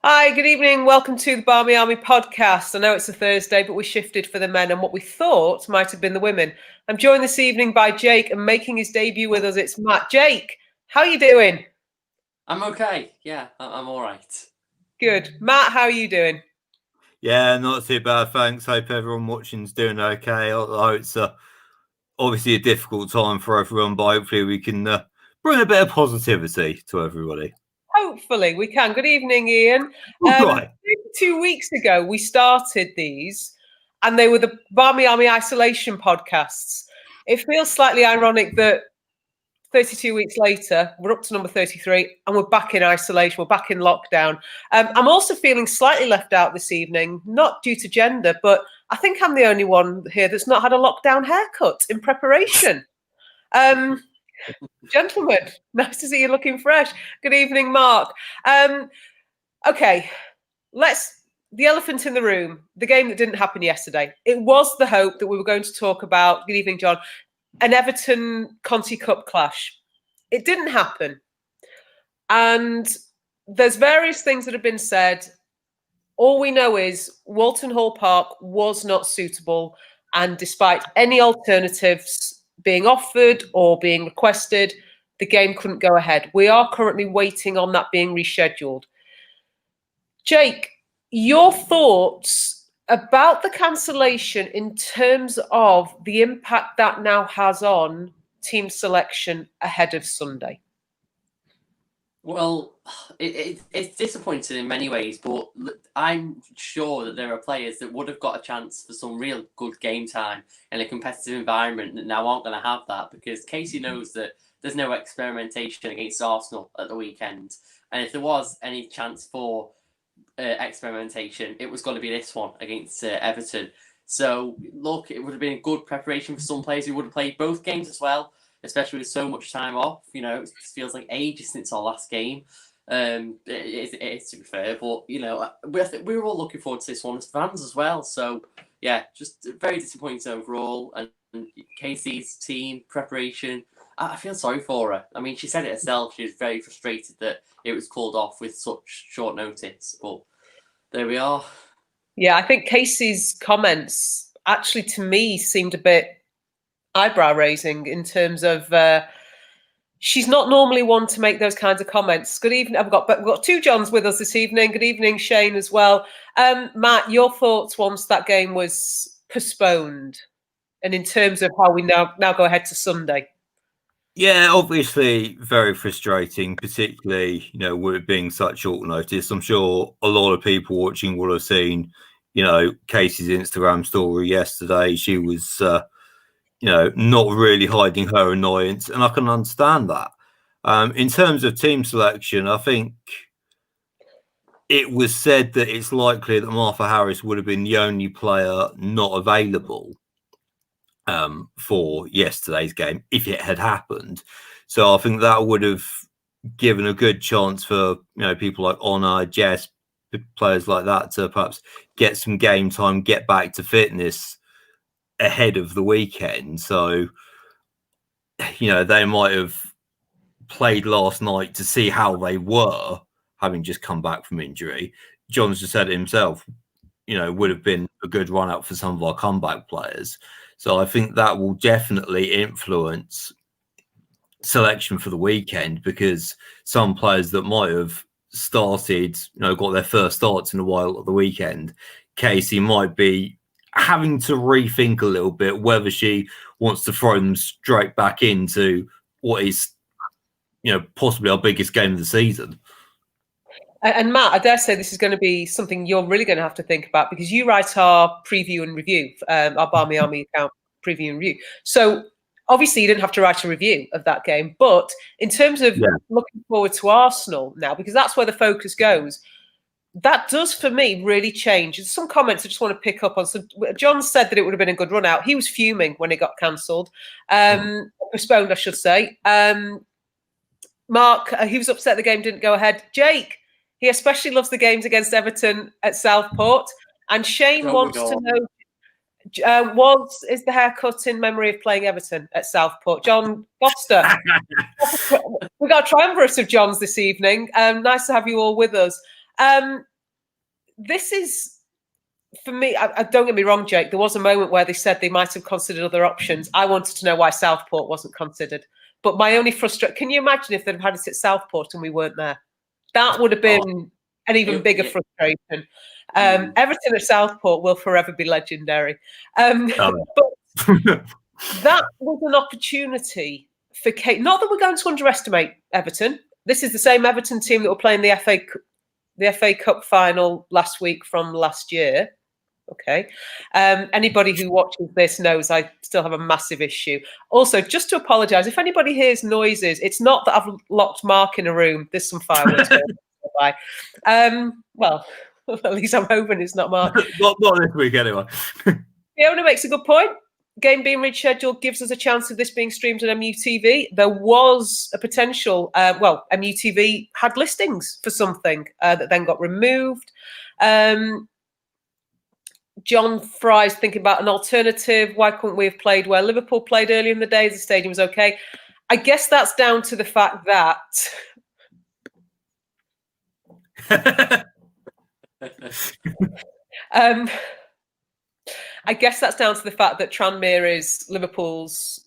Hi, good evening. Welcome to the Barmy Army podcast. I know it's a Thursday, but we shifted for the men and what we thought might have been the women. I'm joined this evening by Jake, and making his debut with us, it's Matt. Jake, how are you doing? I'm okay. Yeah, I'm all right. Good. Matt, how are you doing? Yeah, not too bad, thanks. Hope everyone watching's doing okay. Although it's obviously a difficult time for everyone, but hopefully we can bring a bit of positivity to everybody. Hopefully we can. Good evening, Ian. Right. 2 weeks ago, we started these, and they were the Barmy Army isolation podcasts. It feels slightly ironic that 32 weeks later, we're up to number 33 and we're back in isolation. We're back in lockdown. I'm also feeling slightly left out this evening, not due to gender, but I think I'm the only one here that's not had a lockdown haircut in preparation. Gentlemen, nice to see you looking fresh. Good evening, Mark. Okay, the elephant in the room, the game that didn't happen yesterday. It was the hope that we were going to talk about, good evening, John, an Everton-Conti Cup clash. It didn't happen. And there's various things that have been said. All we know is Walton Hall Park was not suitable. And despite any alternatives being offered or being requested, the game couldn't go ahead. We are currently waiting on that being rescheduled. Jake, your thoughts about the cancellation in terms of the impact that now has on team selection ahead of Sunday? Well, it's disappointing in many ways, but I'm sure that there are players that would have got a chance for some real good game time in a competitive environment that now aren't going to have that, because Casey knows that there's no experimentation against Arsenal at the weekend. And if there was any chance for experimentation, it was going to be this one against Everton. So, look, it would have been a good preparation for some players who would have played both games as well, especially with so much time off. You know, it feels like ages since our last game. It is, to be fair, but, you know, we were all looking forward to this one as fans as well. So, yeah, just very disappointing overall. And Casey's team preparation, I feel sorry for her. I mean, she said it herself. She was very frustrated that it was called off with such short notice. But there we are. Yeah, I think Casey's comments actually, to me, seemed a bit eyebrow raising in terms of she's not normally one to make those kinds of comments. Good evening. We've got two Johns with us this evening. Good evening, Shane, as well. Matt, your thoughts once that game was postponed, and in terms of how we now go ahead to Sunday. Yeah, obviously very frustrating, particularly, you know, with it being such short notice. I'm sure a lot of people watching will have seen, you know, Casey's Instagram story yesterday. She was, you know, not really hiding her annoyance, and I can understand that. In terms of team selection, I think it was said that it's likely that Martha Harris would have been the only player not available for yesterday's game if it had happened. So I think that would have given a good chance for, you know, people like Honor, Jess, players like that to perhaps get some game time, get back to fitness ahead of the weekend. So, you know, they might have played last night to see how they were, having just come back from injury. John's just said it himself, you know, would have been a good run out for some of our comeback players. So I think that will definitely influence selection for the weekend, because some players that might have started, you know, got their first starts in a while at the weekend, Casey might be having to rethink a little bit whether she wants to throw them straight back into what is, you know, possibly our biggest game of the season. And Matt, I dare say this is going to be something you're really going to have to think about, because you write our preview and review, our Barmy Army account preview and review. So obviously you didn't have to write a review of that game, but in terms of looking forward to Arsenal now, because that's where the focus goes, that does for me really change. There's some comments I just want to pick up on. So John said that it would have been a good run out. He was fuming when it got cancelled, postponed, I should say. Mark, he was upset the game didn't go ahead. Jake, he especially loves the games against Everton at Southport. And Shane wants to know, is the haircut in memory of playing Everton at Southport? John Foster. We've got a triumvirate of Johns this evening. Nice to have you all with us. this is, for me, I don't get me wrong, Jake, there was a moment where they said they might have considered other options. I wanted to know why Southport wasn't considered. But my only frustration, can you imagine if they'd have had us at Southport and we weren't there? That would have been an even bigger frustration. Everton at Southport will forever be legendary. But that was an opportunity for Kate. Not that we're going to underestimate Everton. This is the same Everton team that were playing the FA Cup final last week from last year. Okay. Anybody who watches this knows I still have a massive issue. Also, just to apologise, if anybody hears noises, it's not that I've locked Mark in a room. There's some fireworks going by. Well, at least I'm hoping it's not Mark. not this week, anyway. Fiona makes a good point. Game being rescheduled gives us a chance of this being streamed on MUTV. There was a potential, MUTV had listings for something that then got removed. John Fry's thinking about an alternative. Why couldn't we have played where Liverpool played earlier in the day? The stadium was okay. I guess that's down to the fact that Tranmere is Liverpool's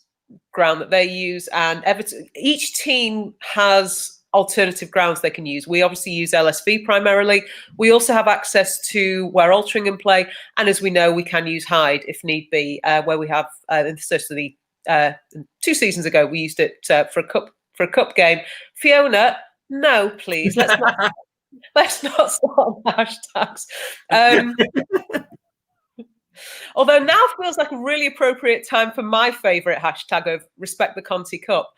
ground that they use, and Everton. Each team has alternative grounds they can use. We obviously use LSV primarily. We also have access to where Altrincham play, and as we know, we can use Hyde if need be, where we have certainly 2 seasons ago we used it for a cup game. Fiona, no, please, let's not start hashtags. Although now feels like a really appropriate time for my favourite hashtag of Respect the Conti Cup.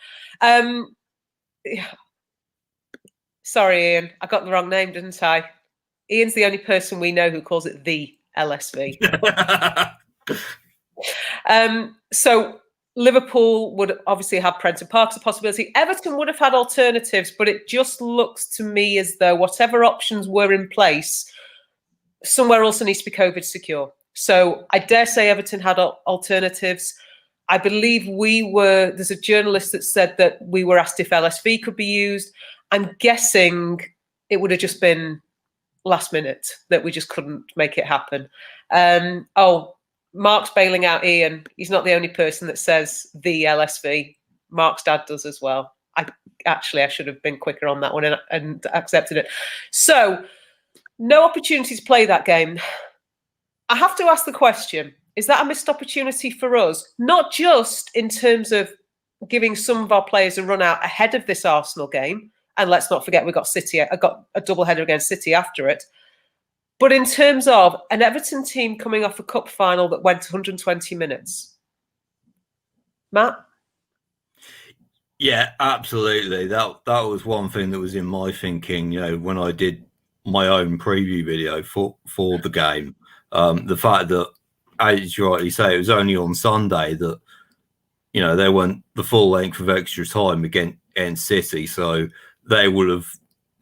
Sorry, Ian, I got the wrong name, didn't I? Ian's the only person we know who calls it the LSV. So Liverpool would obviously have Prenton Park as a possibility. Everton would have had alternatives, but it just looks to me as though whatever options were in place, somewhere also needs to be COVID secure. So I dare say Everton had alternatives. I believe there's a journalist that said that we were asked if LSV could be used. I'm guessing it would have just been last minute that we just couldn't make it happen. Mark's bailing out Ian. He's not the only person that says the LSV. Mark's dad does as well. I should have been quicker on that one and accepted it. So no opportunity to play that game. I have to ask the question, is that a missed opportunity for us? Not just in terms of giving some of our players a run out ahead of this Arsenal game, and let's not forget we got City. I got a double header against City after it. But in terms of an Everton team coming off a cup final that went 120 minutes. Matt? Yeah, absolutely. That was one thing that was in my thinking, when I did my own preview video for the game. The fact that, as you rightly say, it was only on Sunday that, they went the full length of extra time against City. So they would have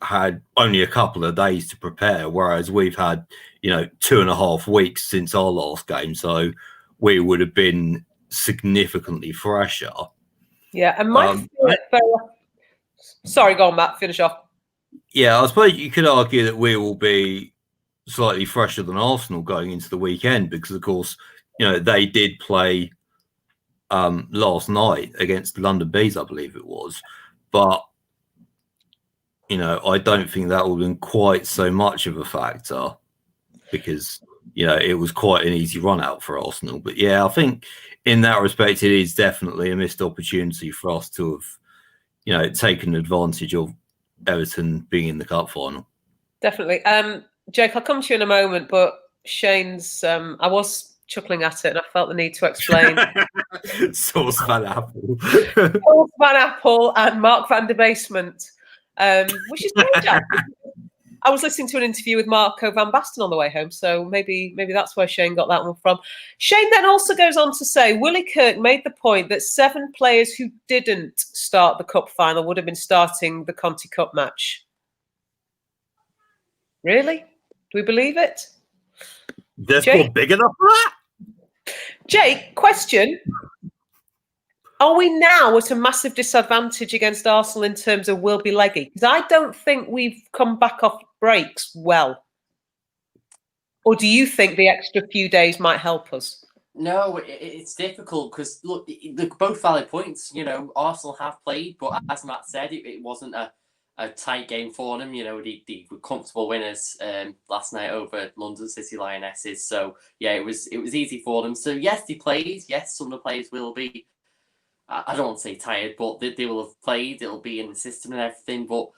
had only a couple of days to prepare, whereas we've had, 2.5 weeks since our last game. So we would have been significantly fresher. Yeah, and sorry, go on, Matt, finish off. Yeah, I suppose you could argue that we will be slightly fresher than Arsenal going into the weekend because, of course, they did play last night against London Bees, I believe it was. But I don't think that would have been quite so much of a factor because, it was quite an easy run out for Arsenal. But yeah, I think in that respect, it is definitely a missed opportunity for us to have, taken advantage of Everton being in the cup final. Definitely. Jake, I'll come to you in a moment, but Shane's, I was chuckling at it and I felt the need to explain. Sauce Van Apple. Sauce Van Apple and Mark van der Basement. Which is great, Jack. I was listening to an interview with Marco van Basten on the way home, so maybe that's where Shane got that one from. Shane then also goes on to say, Willie Kirk made the point that 7 players who didn't start the cup final would have been starting the Conti Cup match. Really? Do we believe it? This one big enough for that? Jake, question. Are we now at a massive disadvantage against Arsenal in terms of Wilby Leggy? Because I don't think we've come back off breaks well. Or do you think the extra few days might help us? No, it's difficult because look, they're both valid points. You know, Arsenal have played, but as Matt said, it wasn't a tight game for them. You know, they were comfortable winners last night over London City Lionesses. So yeah, it was easy for them. So yes, they played. Yes, some of the players will be. I don't want to say tired, but they will have played. It'll be in the system and everything. But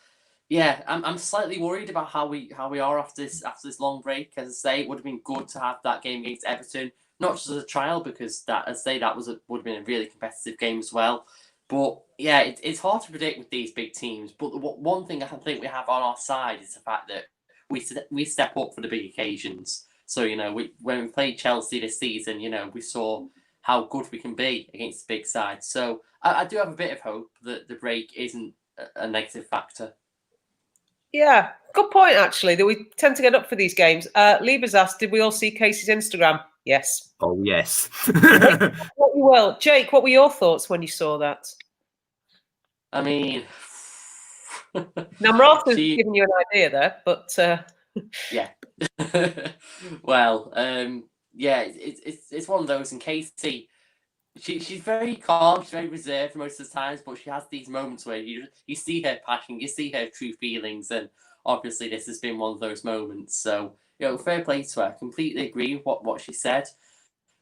yeah, I'm slightly worried about how we are after this long break. As I say, it would have been good to have that game against Everton, not just as a trial, because that, as I say, that would have been a really competitive game as well. But yeah, it's hard to predict with these big teams. But one thing I think we have on our side is the fact that we step up for the big occasions. So you know, when we played Chelsea this season, you know, we saw how good we can be against the big side. So I do have a bit of hope that the break isn't a negative factor. Yeah, good point, actually, that we tend to get up for these games. Lieber's asked, did we all see Casey's Instagram? Yes. Oh, yes. What you will. Jake, what were your thoughts when you saw that? I mean... Now, Martha's giving you an idea there, but... Yeah. Well, yeah, it's one of those, and Casey... She's very calm, she's very reserved most of the times, but she has these moments where you see her passion, you see her true feelings, and obviously this has been one of those moments. So, you know, fair play to her. I completely agree with what she said.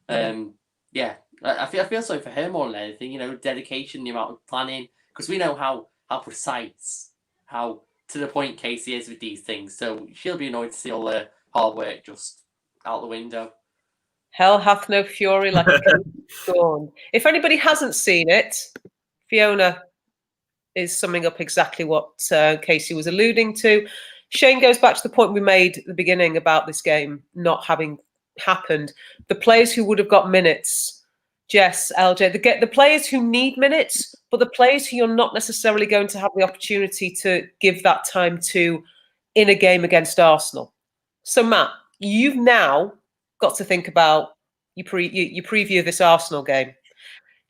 Yeah, I feel sorry for her more than anything. You know, dedication, the amount of planning, because we know how precise, how to the point Casey is with these things. So she'll be annoyed to see all the hard work just out the window. Hell hath no fury like a king scorned. If anybody hasn't seen it, Fiona is summing up exactly what Casey was alluding to. Shane goes back to the point we made at the beginning about this game not having happened. The players who would have got minutes, Jess, LJ, the players who need minutes, but the players who you're not necessarily going to have the opportunity to give that time to in a game against Arsenal. So, Matt, you've now got to think about your preview of this Arsenal game.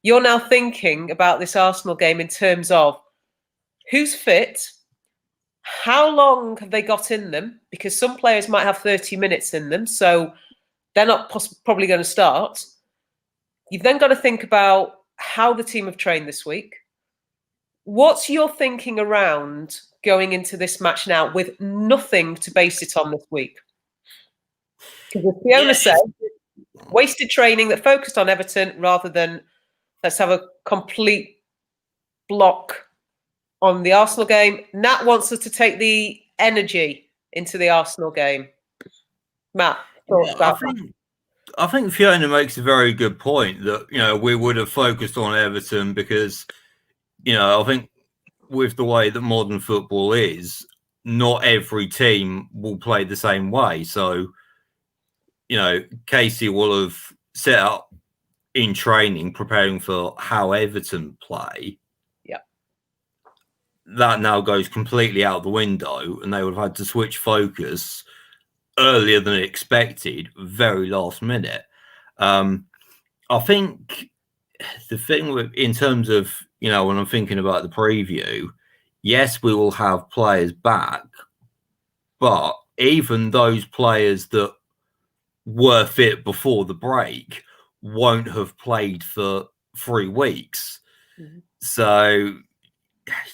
You're now thinking about this Arsenal game in terms of who's fit, how long have they got in them, because some players might have 30 minutes in them, so they're not probably going to start. You've then got to think about how the team have trained this week. What's your thinking around going into this match now with nothing to base it on this week? Because as Fiona said, wasted training that focused on Everton rather than let's have a complete block on the Arsenal game. Nat wants us to take the energy into the Arsenal game. Matt, thoughts about that? I think Fiona makes a very good point that, you know, we would have focused on Everton because, you know, I think with the way that modern football is, not every team will play the same way. So, you know, Casey will have set up in training, preparing for how Everton play. Yeah. That now goes completely out the window, and they would have had to switch focus earlier than expected, very last minute. I think the thing in terms of, you know, when I'm thinking about the preview, yes, we will have players back, but even those players that were fit before the break won't have played for 3 weeks. Mm-hmm. So,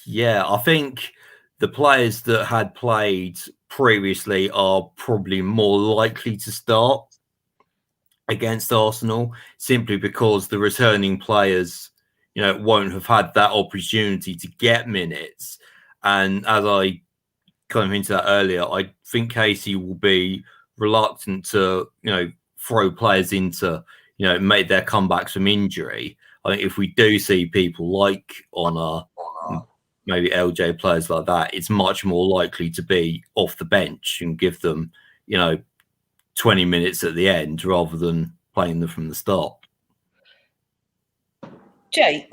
yeah, I think the players that had played previously are probably more likely to start against Arsenal simply because the returning players, you know, won't have had that opportunity to get minutes. And as I kind of hinted at earlier, I think Casey will be reluctant to, you know, throw players into, you know, make their comebacks from injury. I think if we do see people like Honor, maybe LJ players like that, it's much more likely to be off the bench and give them, you know, 20 minutes at the end rather than playing them from the start. Jake,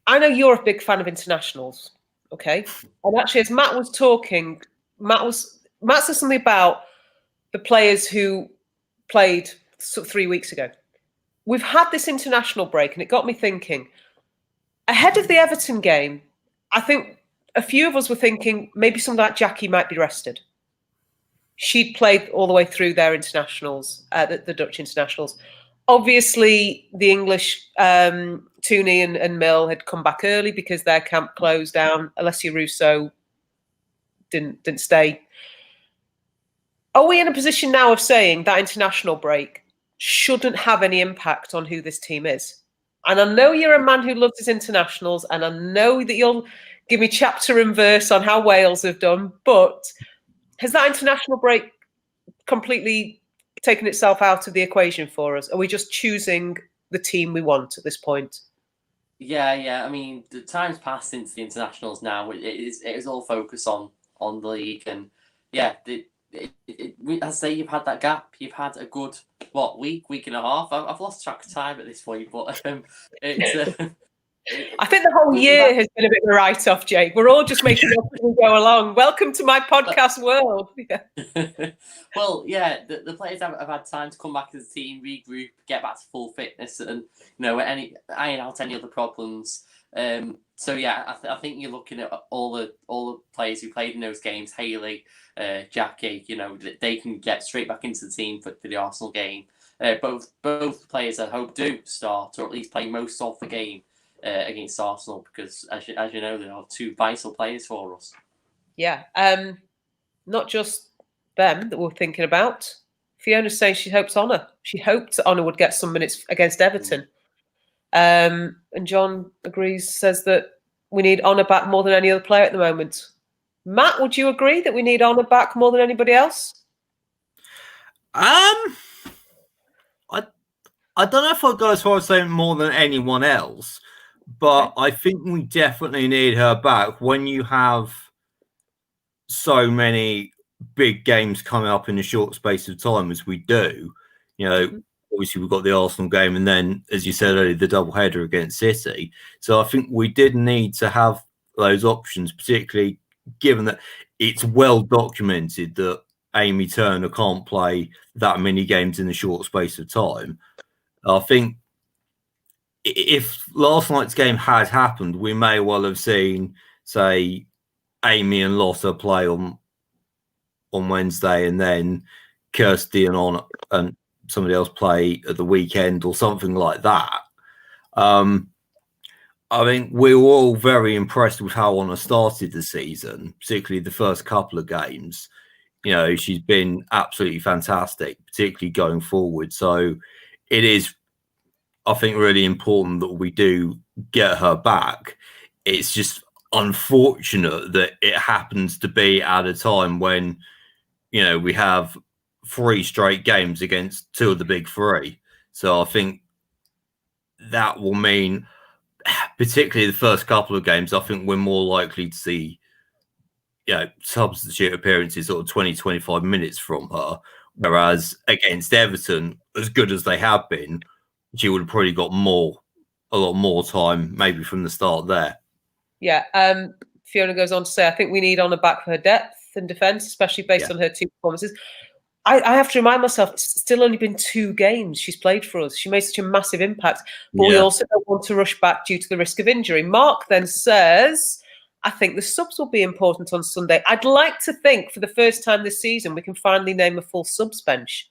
I know you're a big fan of internationals, okay? And actually, as Matt was talking, Matt said something about the players who played 3 weeks ago. We've had this international break, and it got me thinking. Ahead of the Everton game, I think a few of us were thinking maybe some of that Jackie might be rested. she'd played all the way through their internationals, the Dutch internationals. Obviously, the English, Tooney and Mill had come back early because their camp closed down. Alessia Russo didn't stay. Are we in a position now of saying that international break shouldn't have any impact on who this team is? And I know you're a man who loves his internationals, and I know that you'll give me chapter and verse on how Wales have done, but has that international break completely taken itself out of the equation for us? Are we just choosing the team we want at this point? Yeah. I mean, the time's passed since the internationals now. It is all focused on the league, and yeah, as I say, you've had that gap. You've had a good week and a half. I've lost track of time at this point, but it's. I think the whole year has been a bit of a write-off, Jake. We're all just making up as we go along. Welcome to my podcast world. Yeah. Well, yeah, the players have had time to come back as a team, regroup, get back to full fitness, and iron out any other problems. So yeah, I think you're looking at all the players who played in those games. Haley, Jackie, they can get straight back into the team for the Arsenal game. Both players, I hope, do start or at least play most of the game against Arsenal, because as you know, they are two vital players for us. Yeah, not just them that we're thinking about. Fiona's saying she hoped Honor would get some minutes against Everton. And John agrees, says that we need Honor back more than any other player at the moment. Matt, would you agree that we need Honor back more than anybody else? I don't know if I'd go as far as saying more than anyone else, but I think we definitely need her back when you have so many big games coming up in a short space of time as we do. Obviously we've got the Arsenal game, and then, as you said earlier, the doubleheader against City. So I think we did need to have those options, particularly given that it's well documented that Amy Turner can't play that many games in a short space of time. I think if last night's game had happened, we may well have seen, say, Amy and Lotta play on Wednesday, and then Kirsty and somebody else play at the weekend or something like that. I think we were all very impressed with how Honor started the season, particularly the first couple of games. She's been absolutely fantastic, particularly going forward. So it is, I think, really important that we do get her back. It's just unfortunate that it happens to be at a time when, we have 3 straight games against 2 of the big 3. So I think that will mean, particularly the first couple of games, I think we're more likely to see, substitute appearances, sort of 20, 25 minutes from her. Whereas against Everton, as good as they have been, she would have probably got a lot more time, maybe from the start there. Yeah. Fiona goes on to say, I think we need Honor back for her depth and defence, especially based on her 2 performances. I have to remind myself, it's still only been 2 games she's played for us. She made such a massive impact, but we also don't want to rush back due to the risk of injury. Mark then says, I think the subs will be important on Sunday. I'd like to think for the first time this season, we can finally name a full subs bench.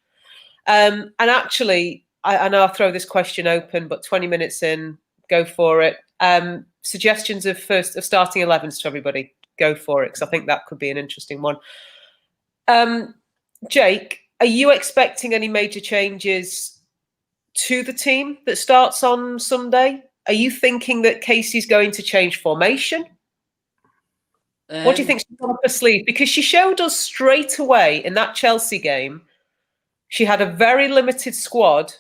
And actually, I know I'll throw this question open, but 20 minutes in, go for it. Suggestions of starting 11s to everybody. Go for it, because I think that could be an interesting one. Jake, are you expecting any major changes to the team that starts on Sunday? Are you thinking that Casey's going to change formation? What do you think she's got up her sleeve? Because she showed us straight away in that Chelsea game, she had a very limited squad,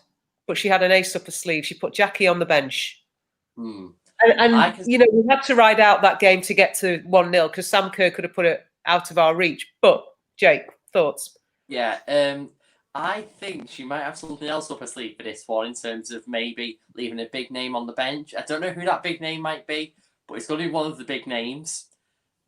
but she had an ace up her sleeve. She put Jackie on the bench. And we had to ride out that game to get to 1-0 because Sam Kerr could have put it out of our reach. But, Jake, thoughts? Yeah, I think she might have something else up her sleeve for this one in terms of maybe leaving a big name on the bench. I don't know who that big name might be, but it's going to be one of the big names.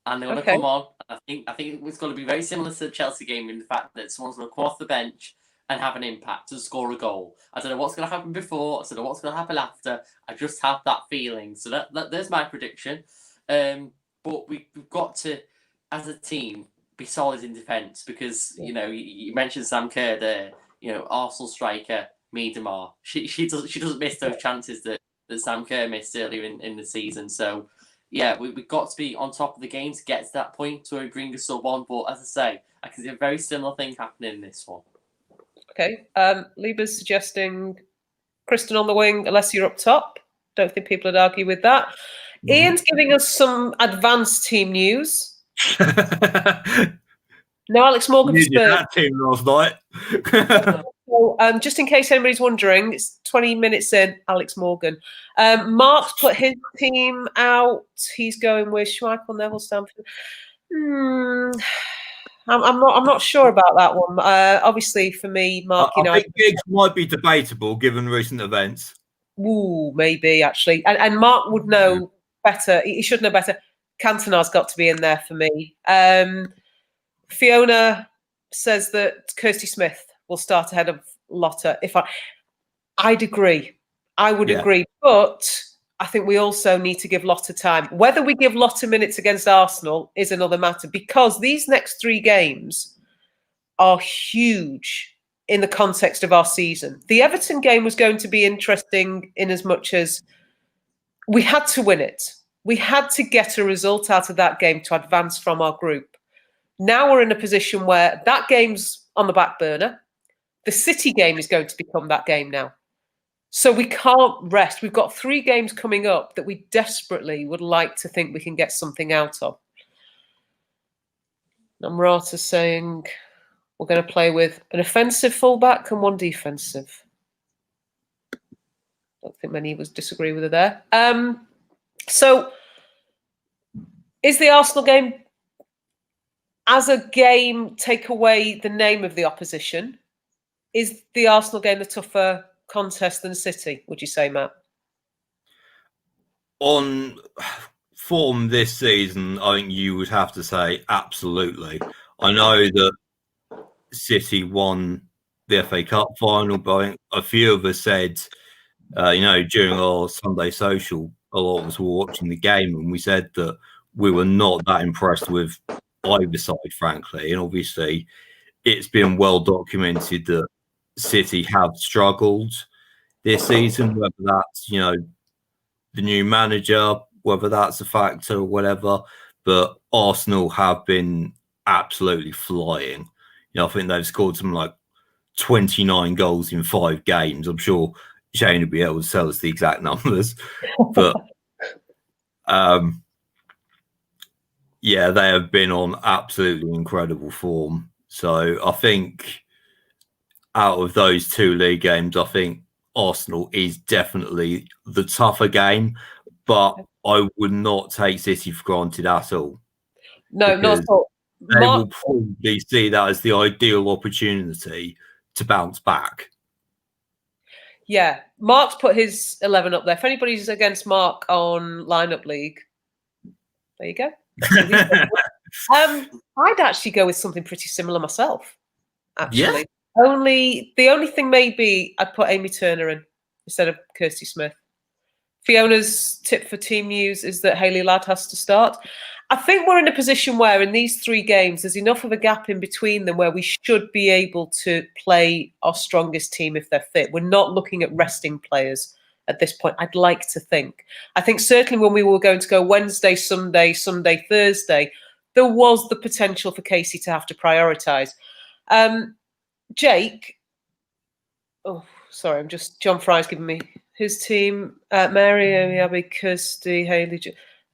And they're going to come on. I think it's going to be very similar to the Chelsea game in the fact that someone's going to come off the bench and have an impact and score a goal. I don't know what's going to happen before. I don't know what's going to happen after. I just have that feeling. So there's my prediction. But we've got to, as a team, be solid in defence because you mentioned Sam Kerr there. Arsenal striker Miedemar. She doesn't miss those chances that Sam Kerr missed earlier in the season. So yeah, we've got to be on top of the game to get to that point where we bring a sub on. But as I say, I can see a very similar thing happening in this one. Okay. Lieber's suggesting Kristen on the wing, Alessia up top. Don't think people would argue with that. Ian's giving us some advanced team news. No Alex Morgan for Spurs. That team last night. So, just in case anybody's wondering, it's 20 minutes in, Alex Morgan. Mark's put his team out. He's going with Schmeichel, Neville, Stamford. I'm not sure about that one. Obviously, for me, Mark, I think Giggs might be debatable given recent events. Ooh, maybe actually, and Mark would know better. He should know better. Cantona's got to be in there for me. Fiona says that Kirsty Smith will start ahead of Lotta. I'd agree. I would agree, but I think we also need to give Lotta time. Whether we give Lotta minutes against Arsenal is another matter because these next 3 games are huge in the context of our season. The Everton game was going to be interesting in as much as we had to win it. We had to get a result out of that game to advance from our group. Now we're in a position where that game's on the back burner. The City game is going to become that game now. So we can't rest. We've got 3 games coming up that we desperately would like to think we can get something out of. Namrata's saying we're going to play with an offensive fullback and 1 defensive. Don't think many of us disagree with her there. So is the Arsenal game, as a game, take away the name of the opposition? Is the Arsenal game the tougher contest than City, would you say, Matt? On form this season, I think you would have to say absolutely. I know that City won the FA Cup final, but I think a few of us said, during our Sunday social, a lot of us were watching the game and we said that we were not that impressed with either side, frankly. And obviously, it's been well documented that City have struggled this season, whether that's, the new manager, whether that's a factor or whatever. But Arsenal have been absolutely flying. I think they've scored something like 29 goals in 5 games. I'm sure Shane will be able to tell us the exact numbers. But yeah, they have been on absolutely incredible form. So I think out of those 2 league games, I think Arsenal is definitely the tougher game, but I would not take City for granted at all. No, not at all. They will probably see that as the ideal opportunity to bounce back. Yeah, Mark's put his 11 up there. If anybody's against Mark on lineup league, there you go. I'd actually go with something pretty similar myself. Actually, yeah. The only thing maybe I'd put Amy Turner in instead of Kirsty Smith. Fiona's tip for team news is that Hayley Ladd has to start. I think we're in a position where in these 3 games, there's enough of a gap in between them where we should be able to play our strongest team if they're fit. We're not looking at resting players at this point, I'd like to think. I think certainly when we were going to go Wednesday, Sunday, Thursday, there was the potential for Casey to have to prioritise. Jake, John Fry's giving me his team. Mary, Amy, Abby, Kirsty, Hayley.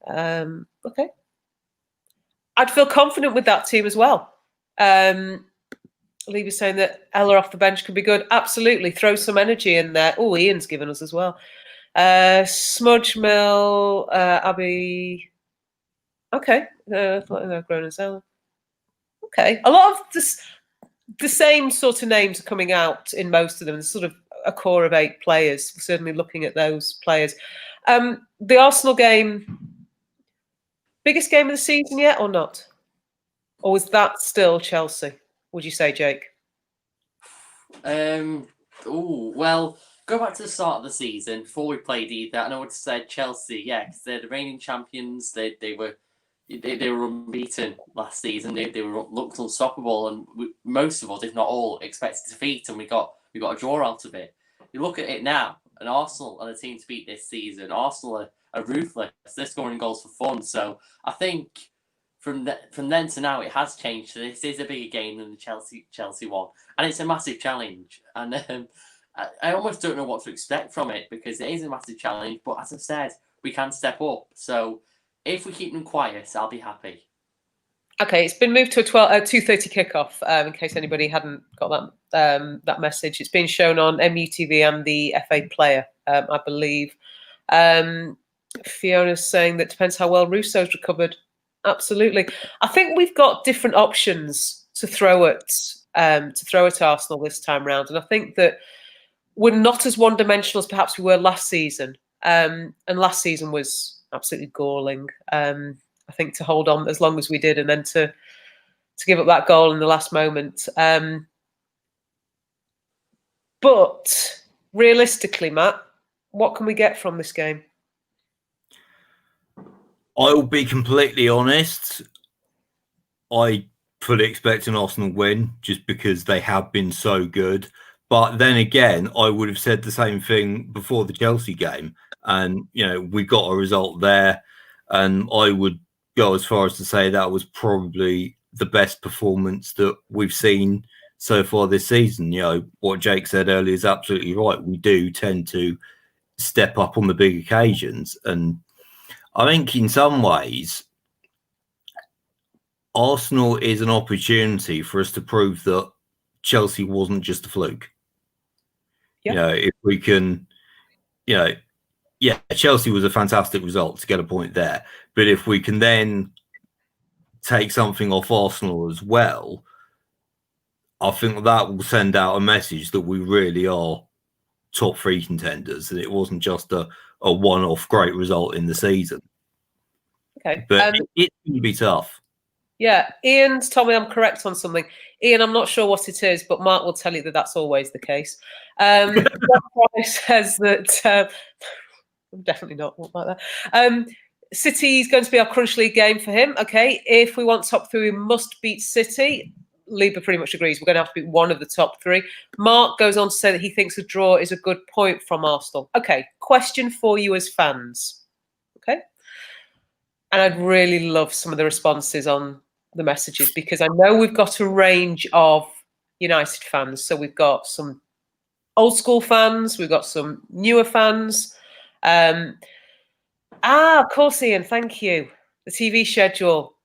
Okay. I'd feel confident with that team as well. Lee was saying that Ella off the bench could be good. Absolutely. Throw some energy in there. Oh, Ian's given us as well. Smudge Mill, Abby. Okay. Grown as Ella. Okay. A lot of the same sort of names are coming out in most of them. There's sort of a core of 8 players. We're certainly looking at those players. The Arsenal game, biggest game of the season yet or not? Or is that still Chelsea, would you say, Jake? Well, go back to the start of the season before we played either, and I would have said Chelsea, yeah, because they're the reigning champions. They were they were unbeaten last season. They were looked unstoppable, and most of us, if not all, expected defeat, and we got a draw out of it. You look at it now, and Arsenal are the team to beat this season. Arsenal are ruthless. They're scoring goals for fun. So I think from then to now, it has changed. So this is a bigger game than the Chelsea one, and it's a massive challenge. And I almost don't know what to expect from it, because it is a massive challenge. But as I said, we can step up. So if we keep them quiet, I'll be happy. Okay, it's been moved to a 2:30 kickoff. In case anybody hadn't got that message, it's been shown on MUTV and the FA Player, I believe. Fiona's saying that depends how well Russo's recovered. Absolutely, I think we've got different options to throw at Arsenal this time round, and I think that we're not as one-dimensional as perhaps we were last season. And last season was absolutely galling. I think to hold on as long as we did, and then to give up that goal in the last moment. But realistically, Matt, what can we get from this game? I will be completely honest. I fully expect an Arsenal win just because they have been so good. But then again, I would have said the same thing before the Chelsea game. And, we got a result there. And I would go as far as to say that was probably the best performance that we've seen so far this season. What Jake said earlier is absolutely right. We do tend to step up on the big occasions. And I think in some ways, Arsenal is an opportunity for us to prove that Chelsea wasn't just a fluke. Yeah. If we can, Chelsea was a fantastic result to get a point there. But if we can then take something off Arsenal as well, I think that will send out a message that we really are top 3 contenders, and it wasn't just a one-off great result in the season. Okay. But it's going to be tough. Yeah, Ian's told me I'm correct on something. Ian, I'm not sure what it is, but Mark will tell you that that's always the case. Says that I'm definitely not like that. City is going to be our crunch league game for him. Okay, if we want top 3, we must beat City. Lieber pretty much agrees. We're going to have to beat one of the top 3. Mark goes on to say that he thinks a draw is a good point from Arsenal. Okay, question for you as fans. Okay, and I'd really love some of the responses on the messages, because I know we've got a range of United fans. So we've got some old school fans, we've got some newer fans. Of course, Ian, thank you. The TV schedule,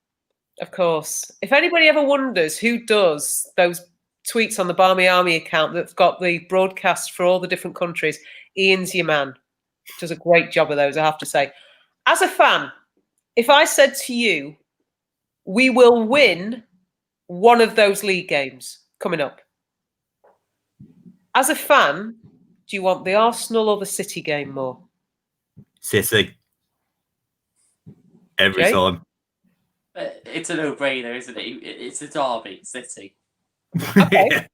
of course. If anybody ever wonders who does those tweets on the Barmy Army account that's got the broadcast for all the different countries, Ian's your man. Does a great job of those, I have to say. As a fan, if I said to you, we will win one of those league games coming up, as a fan, do you want the Arsenal or the City game more? City. Every Jay? time. It's a no-brainer, isn't it? It's a derby, City. Okay.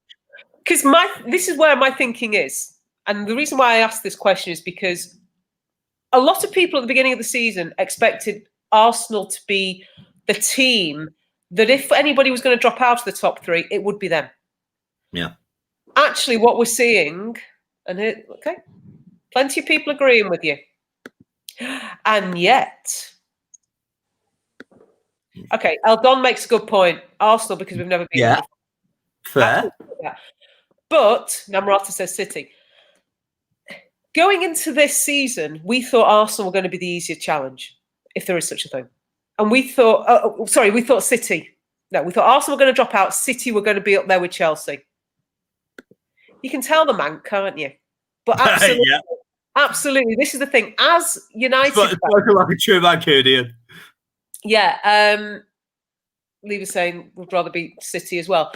Because this is where my thinking is. And the reason why I asked this question is because a lot of people at the beginning of the season expected Arsenal to be the team that if anybody was going to drop out of the top 3, it would be them. Yeah. Actually, what we're seeing, and here, okay, plenty of people agreeing with you. And yet, okay, Eldon makes a good point. Arsenal, because we've never been. Yeah, fair. But Namrata says City. Going into this season, we thought Arsenal were going to be the easier challenge, if there is such a thing. And we thought, we thought City. No, we thought Arsenal were going to drop out. City were going to be up there with Chelsea. You can tell the man, can't you? But absolutely, Yeah. Absolutely. This is the thing. As United, It's like a true Mancunian. Yeah. Lee was saying would rather beat City as well.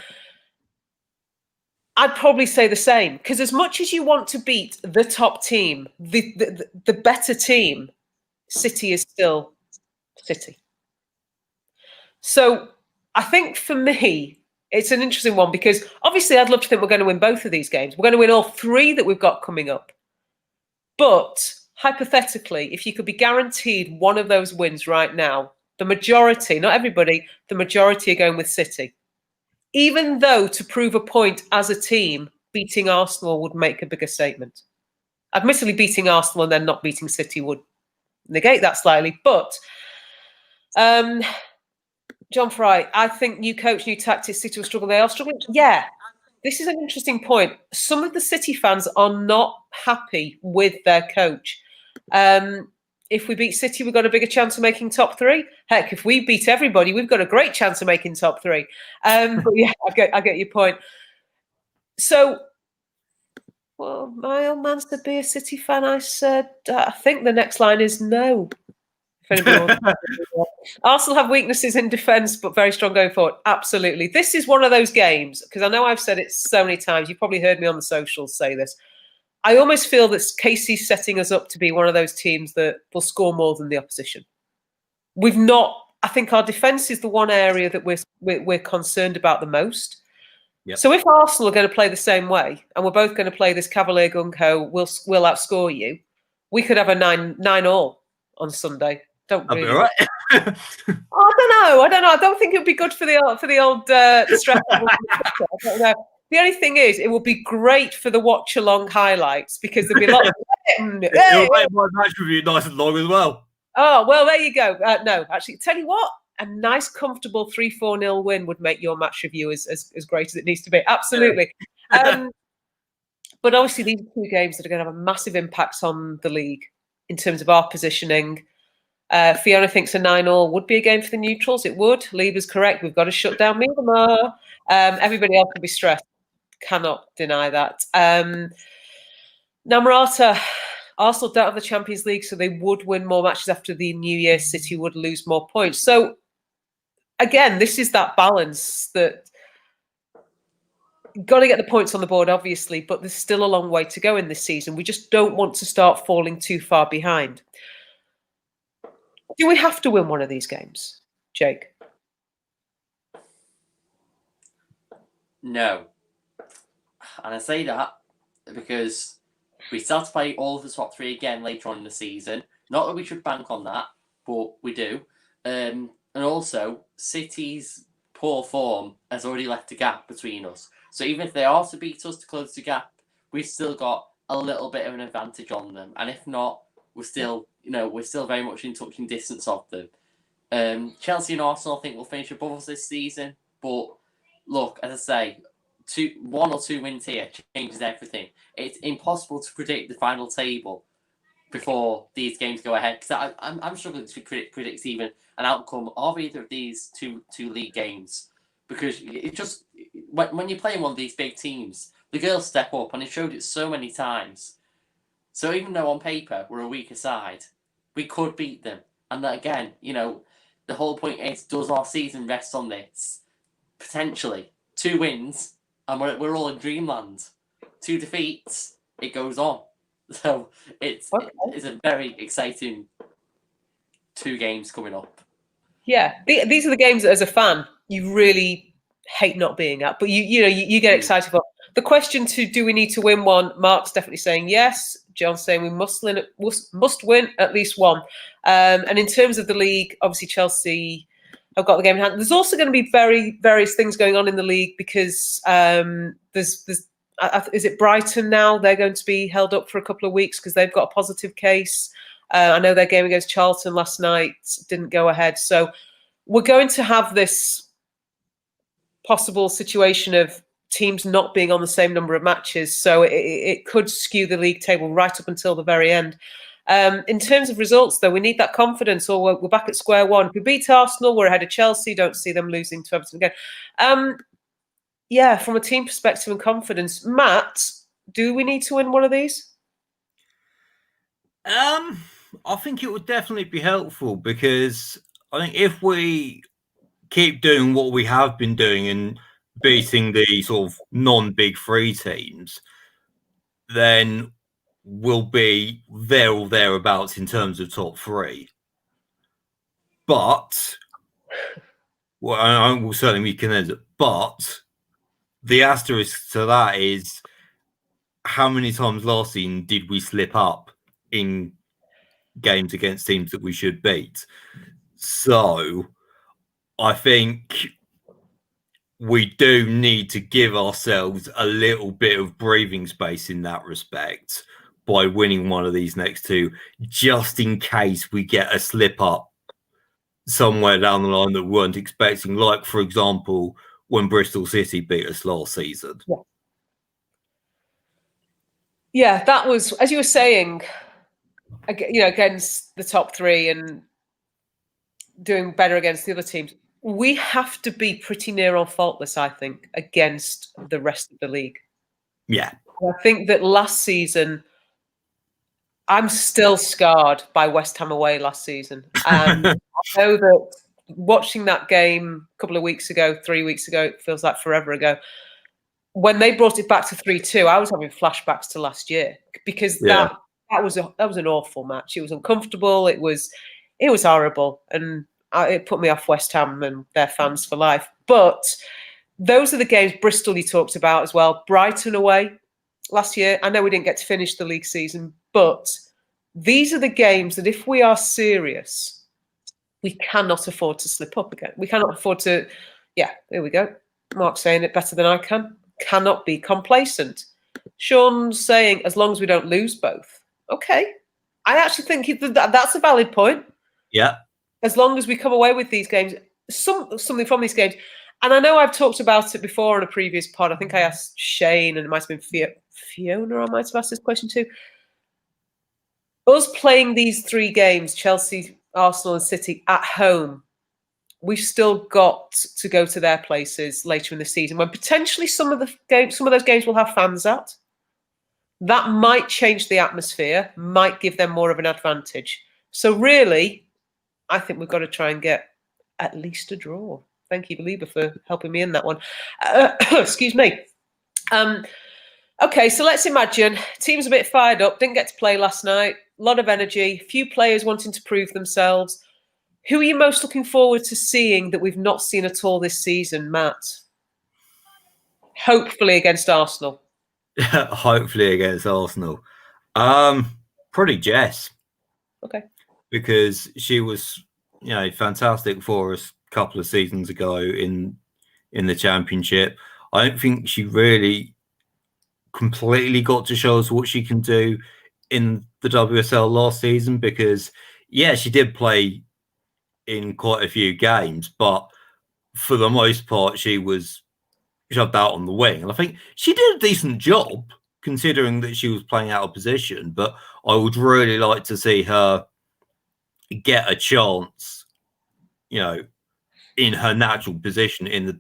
I'd probably say the same, because as much as you want to beat the top team, the better team, City is still City. So I think for me, it's an interesting one, because obviously I'd love to think we're going to win both of these games. We're going to win all 3 that we've got coming up. But hypothetically, if you could be guaranteed one of those wins right now, the majority, not everybody, the majority are going with City. Even though to prove a point as a team, beating Arsenal would make a bigger statement. Admittedly, beating Arsenal and then not beating City would negate that slightly. But John Fry, I think new coach, new tactics, City will struggle. They are struggling. Yeah, this is an interesting point. Some of the City fans are not happy with their coach. If we beat City, we've got a bigger chance of making top three. Heck, if we beat everybody, we've got a great chance of making top three. But yeah, I get your point. So, well, my old man said be a City fan. I said, I think the next line is no. Arsenal have weaknesses in defence, but very strong going forward. Absolutely. This is one of those games, because I know I've said it so many times. You've probably heard me on the socials say this. I almost feel that Casey's setting us up to be one of those teams that will score more than the opposition. We've not. I think our defence is the one area that we're concerned about the most. Yep. So if Arsenal are going to play the same way, and we're both going to play this Cavalier gung-ho, we'll outscore you. We could have a 9-9 on Sunday. Don't really. Right. I don't know. I don't think it would be good for the old stress. I don't know. The only thing is, it will be great for the watch-along highlights because there'll be lots of It'll make my match review nice and long as well. Oh, well, there you go. No, actually, tell you what, a nice, comfortable 3-4-0 win would make your match review as great as it needs to be. Absolutely. But obviously, these are two games that are going to have a massive impact on the league in terms of our positioning. Fiona thinks a 9-9 would be a game for the neutrals. It would. Lieber's correct. We've got to shut down Miedema. Everybody else will be stressed. Cannot deny that. Namarata, Arsenal don't have the Champions League, so they would win more matches after the New Year. City would lose more points. So, again, this is that balance that got to get the points on the board, obviously, but there's still a long way to go in this season. We just don't want to start falling too far behind. Do we have to win one of these games, Jake? No. And I say that because we still have to play all of the top three again later on in the season. Not that we should bank on that, but we do. And also, City's poor form has already left a gap between us. So even if they are to beat us to close the gap, we've still got a little bit of an advantage on them. And if not, we're still very much in touching distance of them. Chelsea and Arsenal, I think, will finish above us this season. But look, as I say, 1 or 2 wins here changes everything. It's impossible to predict the final table before these games go ahead, because I'm struggling to predict even an outcome of either of these two league games, because it just when you're playing one of these big teams, the girls step up, and it showed it so many times. So even though on paper we're a weaker side, we could beat them. And that again, the whole point is, does our season rest on this? Potentially 2 wins, and we're all in dreamland. 2 defeats, it goes on. So it's a very exciting 2 games coming up. Yeah, these are the games that, as a fan, you really hate not being at, but you get excited for. The question do we need to win one? Mark's definitely saying yes. John's saying we must win at least one. And in terms of the league, obviously Chelsea have got the game in hand. There's also going to be various things going on in the league because there's is it Brighton now? They're going to be held up for a couple of weeks because they've got a positive case. I know their game against Charlton last night didn't go ahead. So we're going to have this possible situation of teams not being on the same number of matches. So it could skew the league table right up until the very end. In terms of results, though, we need that confidence, or we're back at square one. If we beat Arsenal, we're ahead of Chelsea. Don't see them losing to Everton again. Yeah, from a team perspective and confidence, Matt, do we need to win one of these? I think it would definitely be helpful, because I think if we keep doing what we have been doing and beating the sort of non-big 3 teams, then we'll be there or thereabouts in terms of top 3. But, well, I will certainly be convinced. But the asterisk to that is, how many times last season did we slip up in games against teams that we should beat? So I think we do need to give ourselves a little bit of breathing space in that respect by winning one of these next two, just in case we get a slip up somewhere down the line that we weren't expecting. Like, for example, when Bristol City beat us last season. Yeah, that was, as you were saying, against the top three and doing better against the other teams. We have to be pretty near on faultless, I think, against the rest of the league. Yeah. I think that last season, I'm still scarred by West Ham away last season. And I know that watching that game a couple of weeks ago, 3 weeks ago, it feels like forever ago, when they brought it back to 3-2, I was having flashbacks to last year because that was an awful match. It was uncomfortable. It was horrible, and it put me off West Ham and their fans for life. But those are the games. Bristol you talked about as well. Brighton away last year. I know we didn't get to finish the league season, but these are the games that if we are serious, we cannot afford to slip up again. We cannot afford to. Yeah, there we go. Mark's saying it better than I can. Cannot be complacent. Sean's saying as long as we don't lose both. Okay. I actually think that's a valid point. Yeah. As long as we come away with these games, something from these games. And I know I've talked about it before on a previous pod. I think I asked Shane, and it might have been Fiona, I might have asked this question too. Us playing these three games, Chelsea, Arsenal and City, at home, we've still got to go to their places later in the season when potentially some of those games will have fans at. That might change the atmosphere, might give them more of an advantage. So really, I think we've got to try and get at least a draw. Thank you, Belieber, for helping me in that one. Excuse me. Okay, so let's imagine team's a bit fired up, didn't get to play last night, a lot of energy, few players wanting to prove themselves. Who are you most looking forward to seeing that we've not seen at all this season, Matt? Hopefully against Arsenal. Hopefully against Arsenal. Probably Jess. Okay. Because she was, fantastic for us a couple of seasons ago in the Championship. I don't think she really completely got to show us what she can do in the WSL last season because, she did play in quite a few games, but for the most part, she was shoved out on the wing. And I think she did a decent job considering that she was playing out of position, but I would really like to see her get a chance, in her natural position in the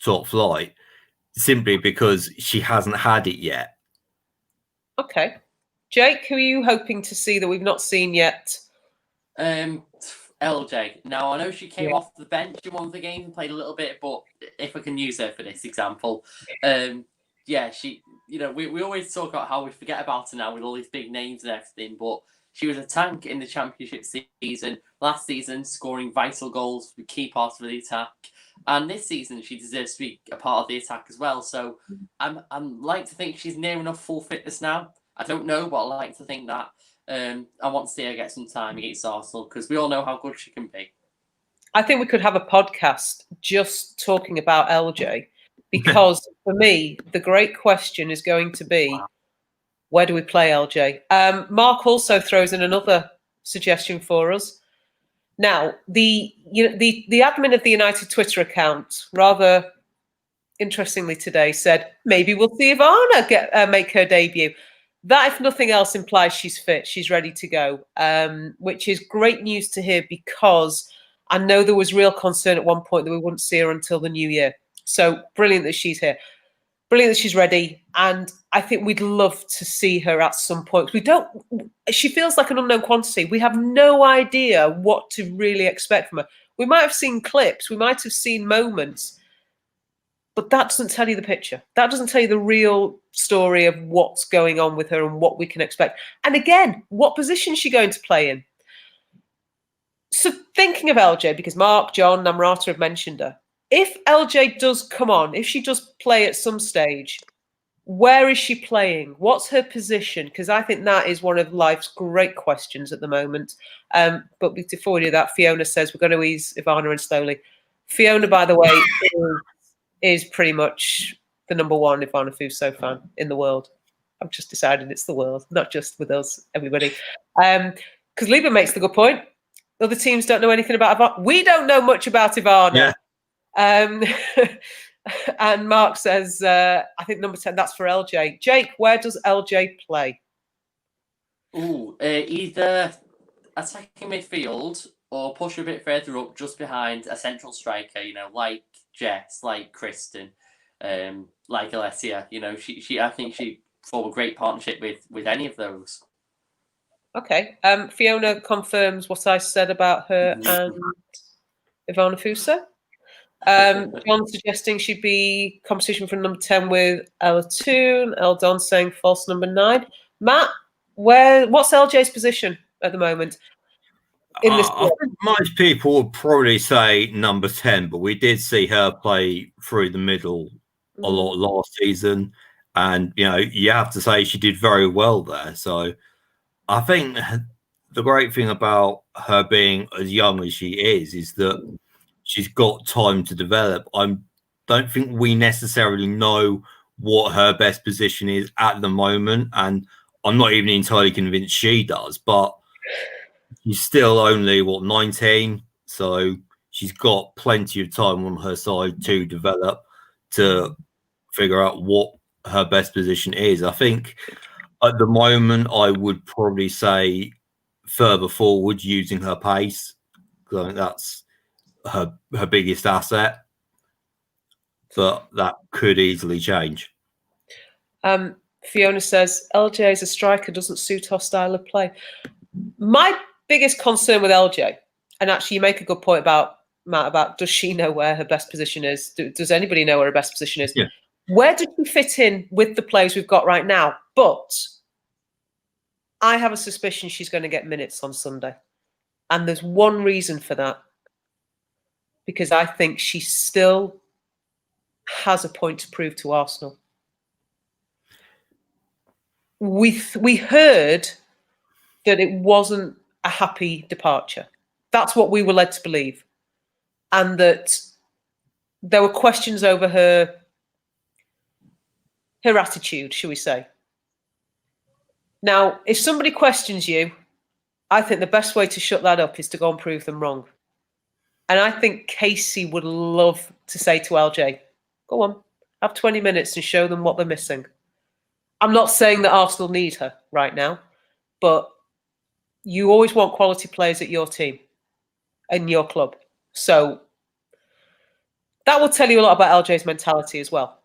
top flight, simply because she hasn't had it yet. Okay. Jake, who are you hoping to see that we've not seen yet? LJ. Now, I know she came off the bench in one of the games and played a little bit, but if I can use her for this example, she, we always talk about how we forget about her now with all these big names and everything, but she was a tank in the Championship season, last season, scoring vital goals with key parts of the attack. And this season, she deserves to be a part of the attack as well. So I'm like to think she's near enough full fitness now. I don't know, but I like to think that. I want to see her get some time against Arsenal because we all know how good she can be. I think we could have a podcast just talking about LJ because for me, the great question is going to be, where do we play LJ? Mark also throws in another suggestion for us. Now, the admin of the United Twitter account, rather interestingly today, said maybe we'll see Ivana make her debut. That, if nothing else, implies she's fit, she's ready to go, which is great news to hear because I know there was real concern at one point that we wouldn't see her until the new year. So brilliant that she's here. Brilliant that she's ready. And I think we'd love to see her at some point. She feels like an unknown quantity. We have no idea what to really expect from her. We might have seen clips, we might have seen moments, but that doesn't tell you the picture. That doesn't tell you the real story of what's going on with her and what we can expect. And again, what position is she going to play in? So thinking of LJ, because Mark, John, Namrata have mentioned her, if LJ does come on, if she does play at some stage, Where is she playing? What's her position? Because I think that is one of life's great questions at the moment. But before we do that, Fiona says we're going to ease Ivana in slowly. Fiona, by the way, is pretty much the number one Ivana Fuso fan in the world. I've just decided it's the world, not just with us, everybody. Because Liba makes the good point. Other teams don't know anything about Ivana. We don't know much about Ivana. Yeah. And Mark says, I think number 10, that's for LJ. Jake, where does LJ play? Either attacking midfield or push a bit further up just behind a central striker, like Jess, like Kristen, like Alessia. I think she form a great partnership with any of those. Okay. Fiona confirms what I said about her and Ivana Fuso. John suggesting she'd be competition for number 10 with Ella Toon. Eldon saying false number 9. Matt, what's LJ's position at the moment? In this I think most people would probably say number 10, but we did see her play through the middle a lot last season. And, you have to say she did very well there. So I think the great thing about her being as young as she is that she's got time to develop. I don't think we necessarily know what her best position is at the moment. And I'm not even entirely convinced she does, but she's still only, 19? So she's got plenty of time on her side to develop, to figure out what her best position is. I think at the moment, I would probably say further forward using her pace. I think that's her biggest asset, but that could easily change. Fiona says LJ as a striker doesn't suit our style of play. My biggest concern with LJ, and actually you make a good point about Matt, about does she know where her best position is? Does anybody know where her best position is? Yeah. Where does she fit in with the players we've got right now? But I have a suspicion she's going to get minutes on Sunday. And there's one reason for that. Because I think she still has a point to prove to Arsenal. We heard that it wasn't a happy departure. That's what we were led to believe. And that there were questions over her attitude, shall we say. Now, if somebody questions you, I think the best way to shut that up is to go and prove them wrong. And I think Casey would love to say to LJ, go on, have 20 minutes and show them what they're missing. I'm not saying that Arsenal need her right now, but you always want quality players at your team and your club. So that will tell you a lot about LJ's mentality as well.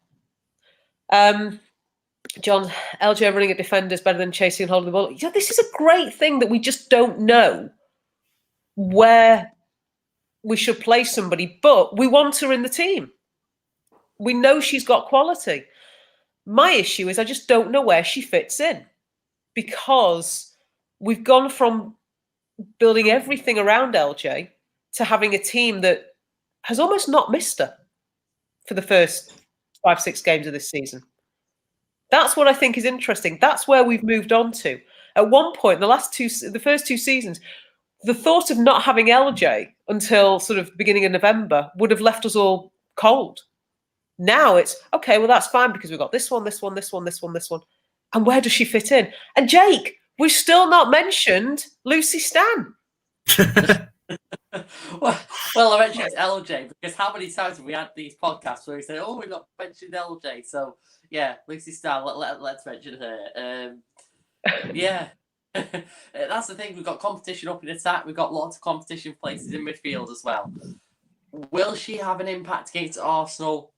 John, LJ running at defenders better than chasing and holding the ball. Yeah, this is a great thing that we just don't know where we should play somebody, but we want her in the team. We know she's got quality. My issue is I just don't know where she fits in, because we've gone from building everything around LJ to having a team that has almost not missed her for the first 5-6 games of this season. That's what I think is interesting. That's where we've moved on to. At one point, the first 2 seasons, the thought of not having LJ until sort of beginning of November would have left us all cold. Now it's, okay, well, that's fine because we've got this one. And where does she fit in? And Jake, we've still not mentioned Lucy Stan. Well, I mentioned LJ because how many times have we had these podcasts where we say, oh, we've not mentioned LJ. So, yeah, Lucy Stan, let's mention her. Yeah. That's the thing. We've got competition up in attack. We've got lots of competition places in midfield as well. Will she have an impact against Arsenal?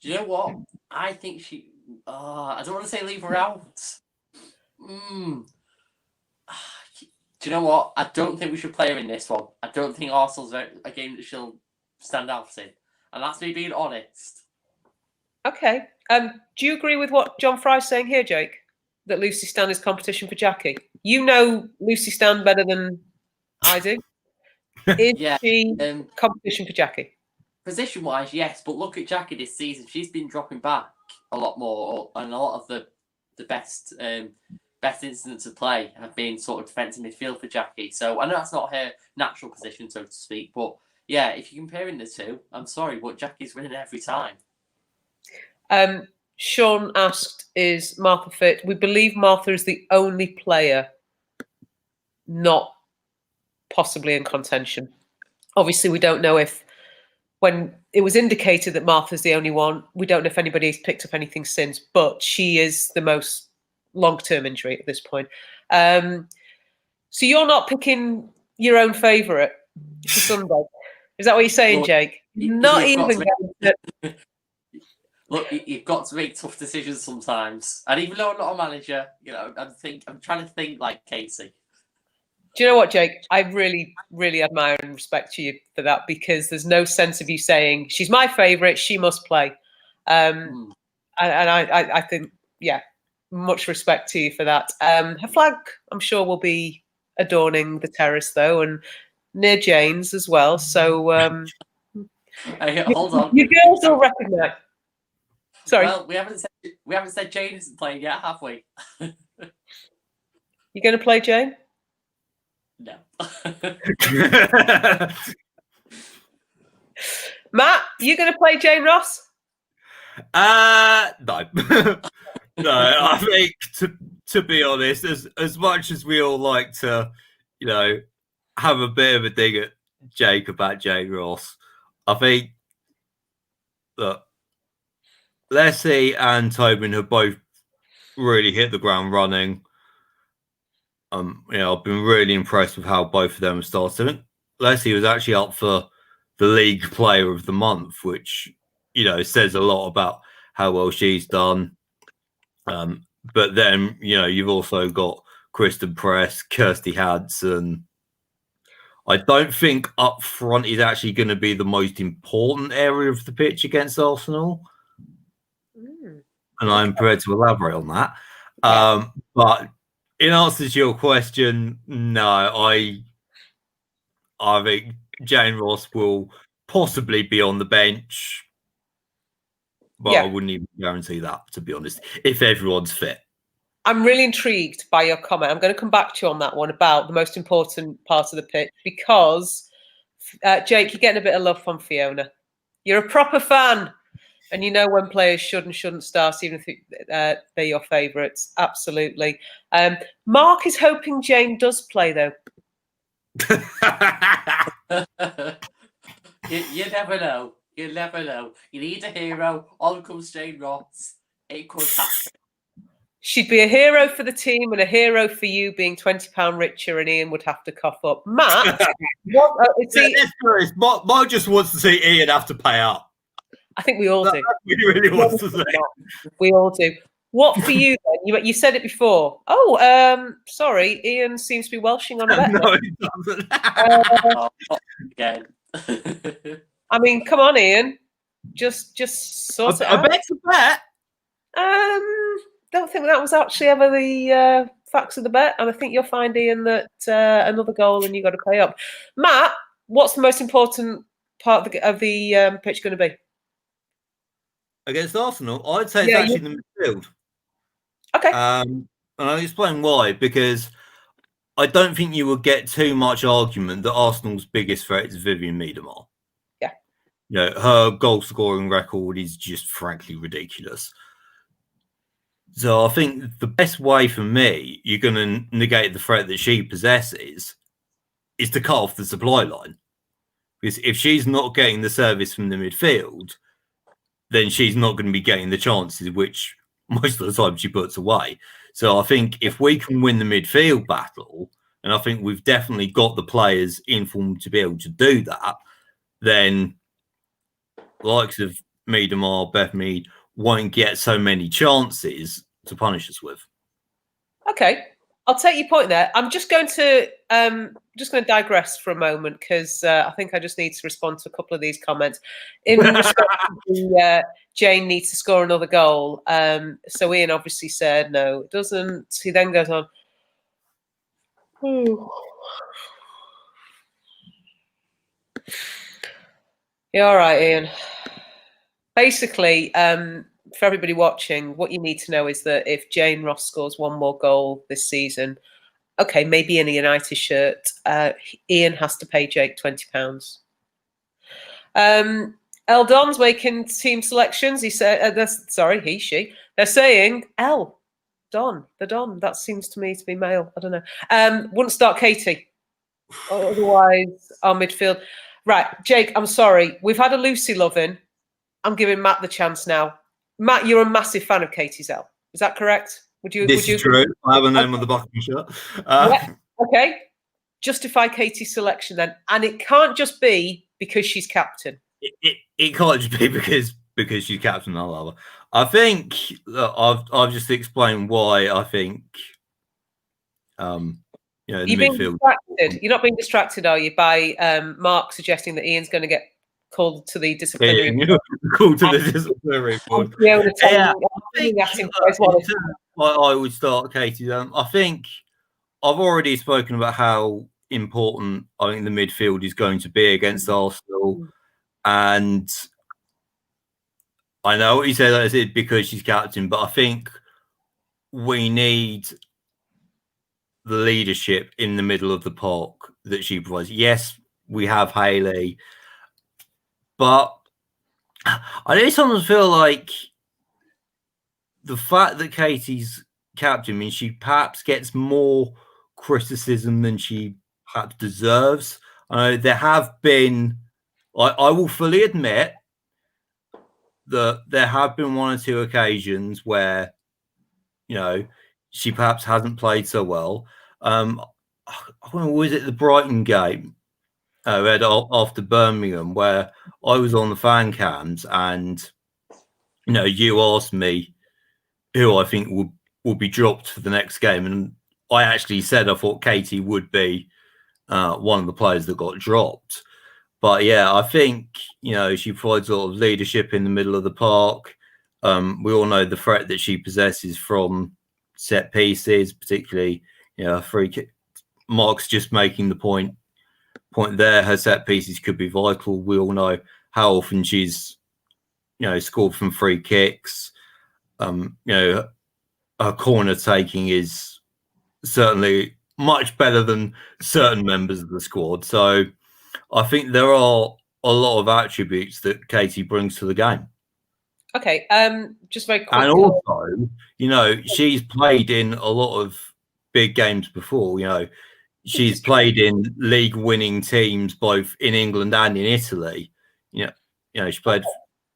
Do you know what? I think she... I don't want to say leave her out. Do you know what? I don't think we should play her in this one. I don't think Arsenal's a game that she'll stand out in. And that's me being honest. Okay. Do you agree with what John Fry's saying here, Jake? That Lucy Stan is competition for Jackie? You know Lucy Stan better than I do. Is she competition for Jackie? Position-wise, yes. But look at Jackie this season. She's been dropping back. a lot more, and a lot of the best incidents of play have been sort of defensive midfield for Jackie. So I know that's not her natural position, so to speak, but yeah, if you're comparing the two, I'm sorry, but Jackie's winning every time. Sean asked, is Martha fit? We believe Martha is the only player not possibly in contention. Obviously, we don't know if, when it was indicated that Martha's the only one, we don't know if anybody's picked up anything since, but she is the most long-term injury at this point. So you're not picking your own favourite for Sunday. Is that what you're saying, Look, Jake? Not even. Look, you've got to make tough decisions sometimes. And even though I'm not a manager, I'm trying to think like Casey. Do you know what, Jake? I really, really admire and respect you for that, because there's no sense of you saying she's my favourite, she must play. And I think, yeah, much respect to you for that. Her flag, I'm sure, will be adorning the terrace though, and near Jane's as well. So Hey, hold on, you girls will recognise. Sorry. Well, we haven't said Jane isn't playing yet, have we? You going to play Jane? No. Matt, you going to play Jane Ross? No. No, I think to be honest, as much as we all like to, have a bit of a dig at Jake about Jane Ross, I think that Leslie and Tobin have both really hit the ground running. I've been really impressed with how both of them have started. Leslie was actually up for the League Player of the Month, which, says a lot about how well she's done. But then, you've also got Kristen Press, Kirsty Hansen. I don't think up front is actually going to be the most important area of the pitch against Arsenal. And I'm prepared to elaborate on that. Yeah. But in answer to your question, no, I think Jane Ross will possibly be on the bench. But yeah. I wouldn't even guarantee that, to be honest, if everyone's fit. I'm really intrigued by your comment. I'm going to come back to you on that one about the most important part of the pitch, because, Jake, you're getting a bit of love from Fiona. You're a proper fan, and you know when players should and shouldn't start, even if they're your favourites. Absolutely. Mark is hoping Jane does play, though. You never know. You never know. You need a hero. On comes Jane Ross. It could happen. She'd be a hero for the team and a hero for you, being £20 richer, and Ian would have to cough up. Matt, Mark just wants to see Ian have to pay up. I think we all do. He really wants to say. We all do. What for you then? You said it before. Oh, sorry. Ian seems to be welshing on a bet. No, he doesn't. Again. I mean, come on, Ian. Just sort it out. I bet's a bet. Don't think that was actually ever the facts of the bet, and I think you'll find, Ian, that another goal and you got to pay up. Matt, what's the most important part of the pitch going to be against Arsenal? I'd say it's actually the midfield. Okay. And I'll explain why. Because I don't think you will get too much argument that Arsenal's biggest threat is Vivian Miedemar. Yeah. Her goal scoring record is just frankly ridiculous. So I think the best way for me, you're going to negate the threat that she possesses, is to cut off the supply line. Because if she's not getting the service from the midfield, then she's not going to be getting the chances, which most of the time she puts away. So I think if we can win the midfield battle, and I think we've definitely got the players in form to be able to do that, then the likes of Miedemar, Beth Mead won't get so many chances to punish us with. Okay, I'll take your point there. I'm just going to digress for a moment, because I think I just need to respond to a couple of these comments. In respect to Jane needs to score another goal. So Ian obviously said no, it doesn't. He then goes on. You're all right, Ian. Basically, for everybody watching, what you need to know is that if Jane Ross scores one more goal this season, okay, maybe in a United shirt, Ian has to pay Jake £20. Don's making team selections. He said, she. They're saying Don, the Don. That seems to me to be male. I don't know. Wouldn't start Katie. Otherwise, our midfield. Right, Jake, I'm sorry. We've had a Lucy loving. I'm giving Matt the chance now. Matt, you're a massive fan of Katie's L. Is that correct? This is true. I have a name on the back of my shirt. Yeah. Okay. Justify Katie's selection then. And it can't just be because she's captain. It can't just be because she's captain. I think I've just explained why I think You're being distracted. You're not being distracted, are you, by Mark suggesting that Ian's going to get called to the disciplinary board? Called to the disciplinary board. I would start Katie. I think I've already spoken about how important I think the midfield is going to be against Arsenal, and I know what you said that is because she's captain, but I think we need the leadership in the middle of the park that she provides. Yes, we have Hayley, but I do sometimes feel like the fact that Katie's captain means she perhaps gets more criticism than she perhaps deserves. There have been, I will fully admit that there have been one or two occasions where, she perhaps hasn't played so well. Was it the Brighton game after Birmingham where I was on the fan cams and, you asked me who I think would be dropped for the next game. And I actually said I thought Katie would be one of the players that got dropped. But yeah, I think, she provides a lot of leadership in the middle of the park. We all know the threat that she possesses from set pieces, particularly, free kick. Mark's just making the point there. Her set pieces could be vital. We all know how often she's, scored from free kicks. Her corner taking is certainly much better than certain members of the squad. So I think there are a lot of attributes that Katie brings to the game. Okay, just very quick. And also, she's played in a lot of big games before. She's played in league-winning teams both in England and in Italy. She played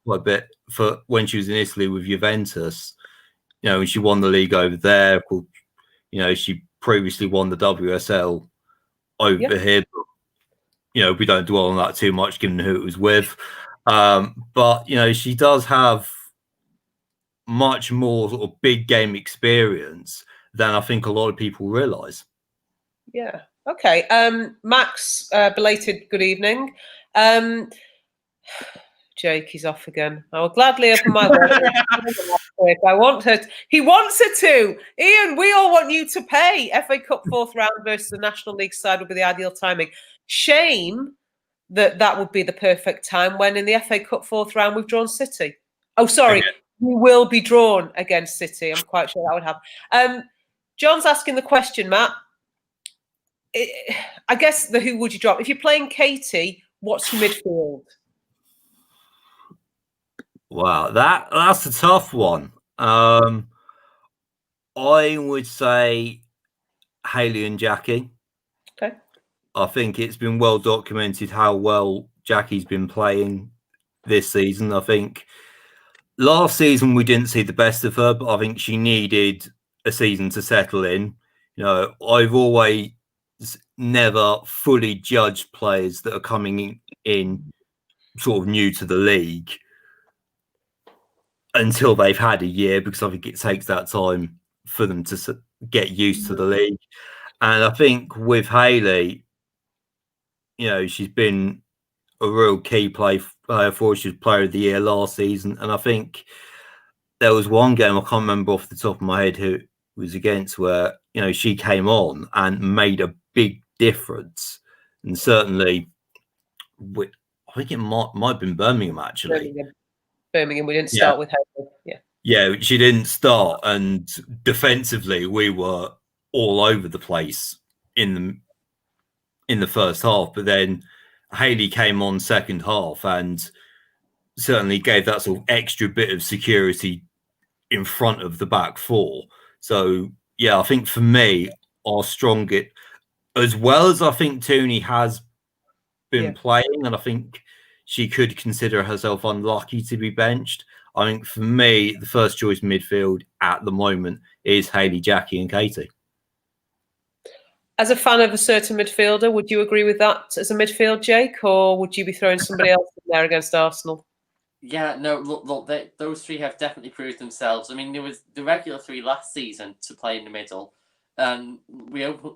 quite a bit for when she was in Italy with Juventus. When she won the league over there. She previously won the WSL over here. But, we don't dwell on that too much, given who it was with. But she does have much more sort of big game experience than I think a lot of people realise. Yeah. Okay. Max, belated good evening. Jake, he's off again. I will gladly open my word. I want her. He wants her to. Ian, we all want you to pay. FA Cup 4th round versus the National League side would be the ideal timing. Shame that would be the perfect time when in the FA Cup 4th round we've drawn City. Oh, sorry. Okay. We will be drawn against City. I'm quite sure that would happen. John's asking the question, Matt. I guess the who would you drop? If you're playing Katie, what's your midfield? Wow, that's a tough one. I would say Hayley and Jackie. Okay. I think it's been well documented how well Jackie's been playing this season. I think last season we didn't see the best of her, but I think she needed a season to settle in. I've always never fully judged players that are coming in sort of new to the league until they've had a year, because I think it takes that time for them to get used to the league. And I think with Hayley, she's been a real key player for us. She was Player of the Year last season. And I think there was one game, I can't remember off the top of my head who it was against, where, she came on and made a big difference. And certainly, I think it might have been Birmingham, actually. Birmingham. We didn't start with Hayley. Yeah. Yeah, she didn't start, and defensively we were all over the place in the first half. But then Haley came on second half and certainly gave that sort of extra bit of security in front of the back four. So yeah, I think for me, our strongest, as well as I think Tooney has been playing, and I think she could consider herself unlucky to be benched. I think for me, the first choice midfield at the moment is Haley, Jackie, and Katie. As a fan of a certain midfielder, would you agree with that as a midfield, Jake, or would you be throwing somebody else in there against Arsenal? Yeah, no, look, those three have definitely proved themselves. I mean, there was the regular three last season to play in the middle, and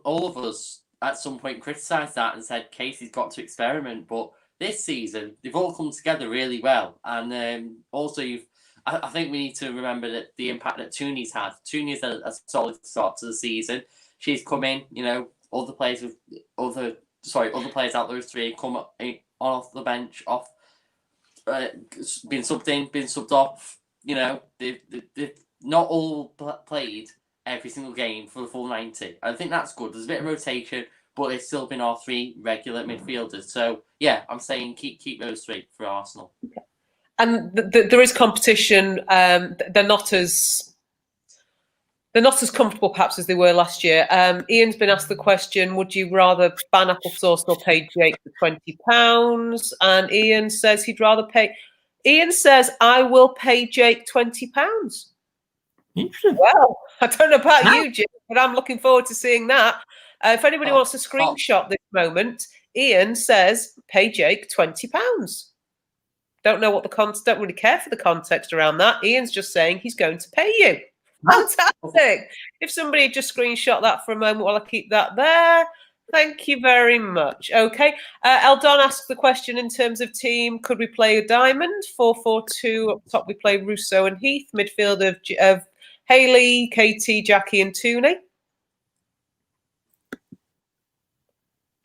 all of us at some point criticised that and said Casey's got to experiment. But this season, they've all come together really well, and also I think we need to remember that the impact that Tooney's had. Tooney's had a solid start to the season. She's come in, other players out those three come off the bench, been subbed in, been subbed off. They've not all played every single game for the full 90. I think that's good. There's a bit of rotation, but it's still been our three regular midfielders. So yeah, I'm saying keep those three for Arsenal. And there is competition. They're not as comfortable perhaps as they were last year. Ian's been asked the question, would you rather ban applesauce or pay Jake the £20? And Ian says he'd rather pay. Ian says, I will pay Jake £20. Well, I don't know about you, Jake, but I'm looking forward to seeing that. If anybody wants to screenshot this moment, Ian says, pay Jake £20. Don't know what don't really care for the context around that. Ian's just saying he's going to pay you. Fantastic. If somebody just screenshot that for a moment while I keep that there. Thank you very much. Okay. Eldon asked the question in terms of team. Could we play a diamond? 4-4-2. Up top, we play Russo and Heath. Midfield of Haley, Katie, Jackie, and Tooney.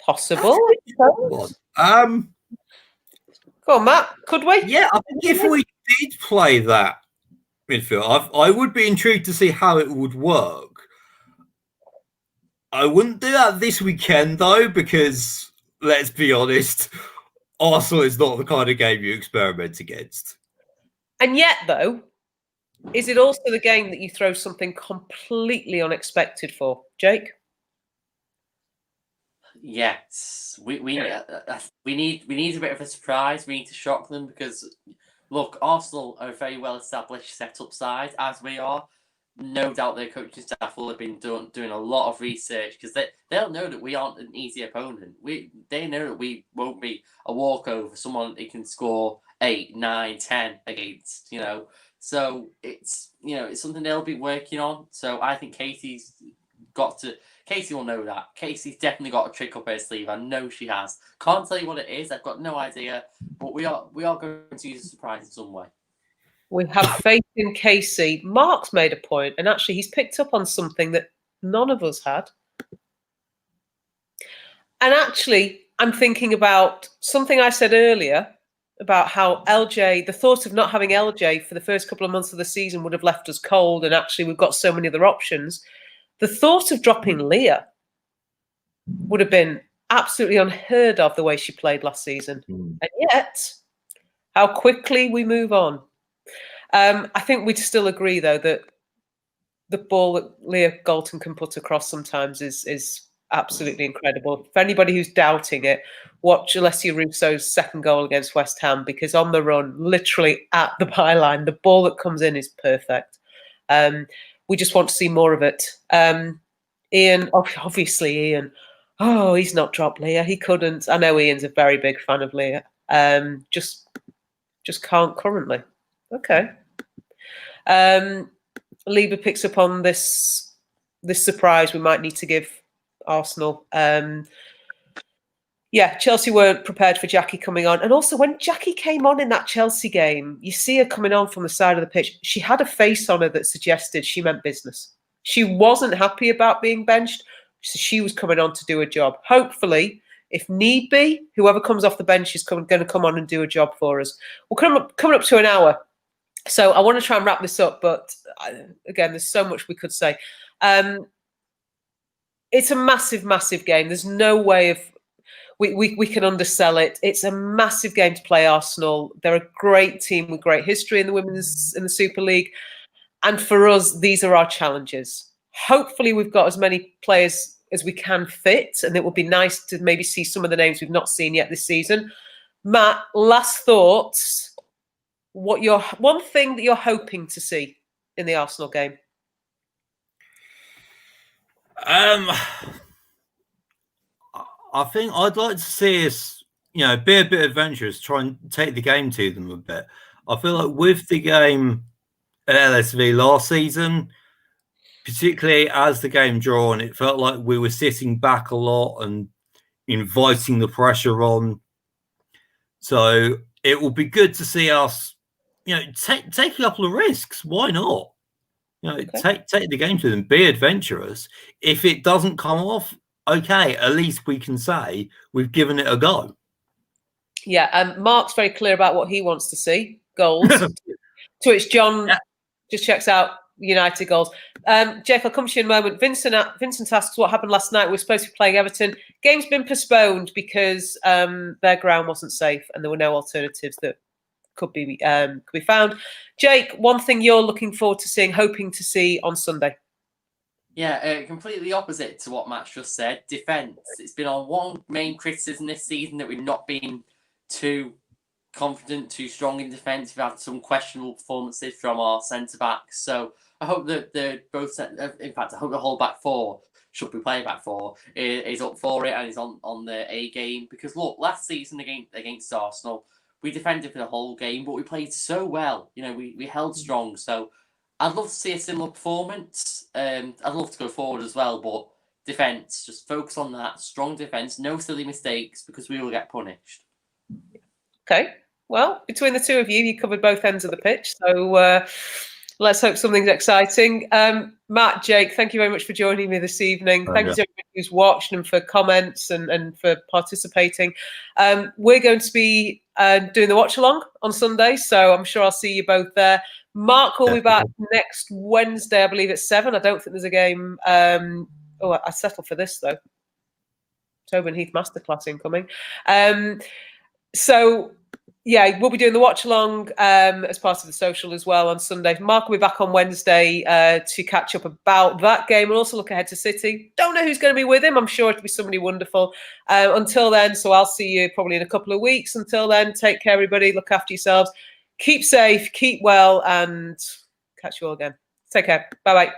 Possible. Go on, Matt. Could we? Yeah, I think if we did play that midfield, I would be intrigued to see how it would work. I wouldn't do that this weekend, though, because, let's be honest, Arsenal is not the kind of game you experiment against. And yet, though, is it also the game that you throw something completely unexpected for, Jake? Yes, we need a bit of a surprise. We need to shock them because, look, Arsenal are a very well established setup side, as we are. No doubt their coaching staff will have been doing a lot of research because they'll know that we aren't an easy opponent. They know that we won't be a walkover, someone they can score 8, 9, 10 against. So it's something they'll be working on. So I think Casey will know that. Casey's definitely got a trick up her sleeve. I know she has. Can't tell you what it is. I've got no idea. But we are going to use a surprise in some way. We have faith in Casey. Mark's made a point, and actually he's picked up on something that none of us had. And actually, I'm thinking about something I said earlier about how LJ, the thought of not having LJ for the first couple of months of the season would have left us cold, and actually we've got so many other options. The thought of dropping Leah would have been absolutely unheard of the way she played last season. And yet, how quickly we move on. I think we'd still agree, though, that the ball that Leah Galton can put across sometimes is absolutely incredible. For anybody who's doubting it, watch Alessia Russo's second goal against West Ham, because on the run, literally at the byline, the ball that comes in is perfect. We just want to see more of it. Ian, obviously, Ian, he's not dropped Leah. He couldn't. I know Ian's a very big fan of Leah. Just can't currently. Okay. Lieber picks up on this surprise we might need to give Arsenal. Chelsea weren't prepared for Jackie coming on. And also, when Jackie came on in that Chelsea game, you see her coming on from the side of the pitch. She had a face on her that suggested she meant business. She wasn't happy about being benched. So she was coming on to do a job. Hopefully, if need be, whoever comes off the bench is going to come on and do a job for us. We're coming up to an hour. So I want to try and wrap this up, but again, there's so much we could say. It's a massive, massive game. There's no way of we can undersell it. It's a massive game to play Arsenal. They're a great team with great history in the Super League. And for us, these are our challenges. Hopefully we've got as many players as we can fit, and it will be nice to maybe see some of the names we've not seen yet this season. Matt, last thoughts. What your one thing that you're hoping to see in the Arsenal game? I think I'd like to see us, be a bit adventurous, try and take the game to them a bit. I feel like with the game at LSV last season, particularly as the game drew on, it felt like we were sitting back a lot and inviting the pressure on. So it will be good to see us, take a couple of risks. Why not? Take the game to them, be adventurous. If it doesn't come off, okay, at least we can say we've given it a go. Yeah, Mark's very clear about what he wants to see. Goals. To which John just checks out United goals. Jeff, I'll come to you in a moment. Vincent asks what happened last night. We were supposed to be playing Everton. Game's been postponed because their ground wasn't safe and there were no alternatives that could be found. Jake, one thing you're looking forward to seeing, hoping to see on Sunday? Yeah, completely opposite to what Matt's just said. Defence. It's been our one main criticism this season that we've not been too confident, too strong in defence. We've had some questionable performances from our centre-backs. So I hope that in fact, I hope the whole back four, should be playing back four, is up for it and is on the A game. Because look, last season against Arsenal, we defended for the whole game, but we played so well. We held strong. So I'd love to see a similar performance. I'd love to go forward as well, but defence, just focus on that. Strong defence, no silly mistakes, because we will get punished. Okay. Well, between the two of you covered both ends of the pitch. So let's hope something's exciting. Matt, Jake, thank you very much for joining me this evening. Thanks to everybody who's watched and for comments and for participating. We're going to be doing the watch along on Sunday, so I'm sure I'll see you both there. Mark will be back next Wednesday, I believe, at 7. I don't think there's a game. I settled for this, though. Tobin Heath Masterclass incoming. So, yeah, we'll be doing the watch along as part of the social as well on Sunday. Mark will be back on Wednesday to catch up about that game and also look ahead to City. Don't know who's going to be with him. I'm sure it'll be somebody wonderful. Until then, so I'll see you probably in a couple of weeks. Until then, take care, everybody. Look after yourselves. Keep safe, keep well, and catch you all again. Take care. Bye-bye.